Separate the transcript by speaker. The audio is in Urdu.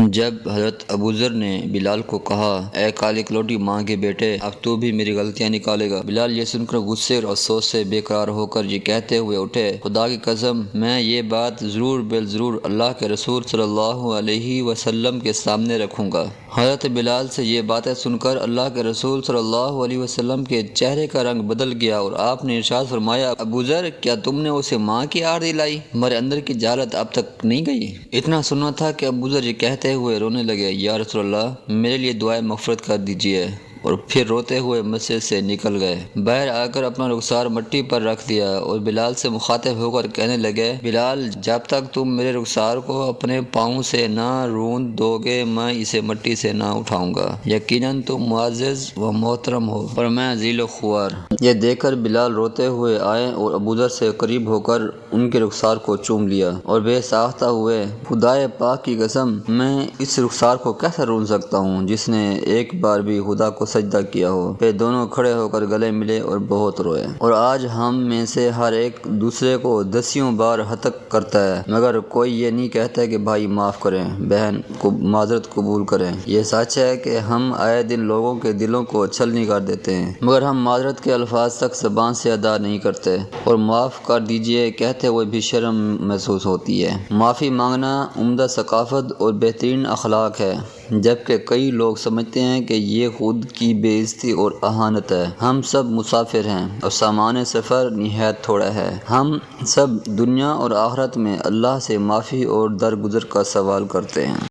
Speaker 1: جب حضرت ابوذر نے بلال کو کہا، اے کالی کلوٹی ماں کے بیٹے، اب تو بھی میری غلطیاں نکالے گا؟ بلال یہ سن کر غصے اور افسوس سے بے قرار ہو کر یہ کہتے ہوئے اٹھے، خدا کی قسم، میں یہ بات ضرور بالضرور اللہ کے رسول صلی اللہ علیہ وسلم کے سامنے رکھوں گا۔ حضرت بلال سے یہ باتیں سن کر اللہ کے رسول صلی اللہ علیہ وسلم کے چہرے کا رنگ بدل گیا اور آپ نے ارشاد فرمایا، ابوذر، کیا تم نے اسے ماں کی آڑ دلائی؟ ہمارے اندر کی جہالت اب تک نہیں گئی؟ اتنا سننا تھا کہ ابوذر یہ کہتے ہوئے رونے لگے، یا رسول اللہ، میرے لیے دعائے مغفرت کر دیجیے، اور پھر روتے ہوئے مسجد سے نکل گئے۔ باہر آ کر اپنا رخسار مٹی پر رکھ دیا اور بلال سے مخاطب ہو کر کہنے لگے، بلال، جب تک تم میرے رخسار کو اپنے پاؤں سے نہ روند دو گے میں اسے مٹی سے نہ اٹھاؤں گا۔ یقیناً تم معزز و محترم ہو اور میں ذلیل و خوار۔ یہ دیکھ کر بلال روتے ہوئے آئے اور ابوذر سے قریب ہو کر ان کے رخسار کو چوم لیا اور بے ساختہ ہوئے، خدائے پاک کی قسم، میں اس رخسار کو کیسے روند سکتا ہوں جس نے ایک بار بھی خدا کو سجدہ کیا ہو؟ پھر دونوں کھڑے ہو کر گلے ملے اور بہت روئے۔ اور آج ہم میں سے ہر ایک دوسرے کو دسیوں بار ہتک کرتا ہے، مگر کوئی یہ نہیں کہتا کہ بھائی معاف کریں، بہن کو معذرت قبول کریں۔ یہ سچ ہے کہ ہم آئے دن لوگوں کے دلوں کو چھلنی کر دیتے ہیں، مگر ہم معذرت کے الفاظ تک زبان سے ادا نہیں کرتے، اور معاف کر دیجئے کہتے ہوئے بھی شرم محسوس ہوتی ہے۔ معافی مانگنا عمدہ ثقافت اور بہترین اخلاق ہے، جبکہ کئی لوگ سمجھتے ہیں کہ یہ خود کی بے عزتی اور اہانت ہے۔ ہم سب مسافر ہیں اور سامان سفر نہایت تھوڑا ہے۔ ہم سب دنیا اور آخرت میں اللہ سے معافی اور درگزر کا سوال کرتے ہیں۔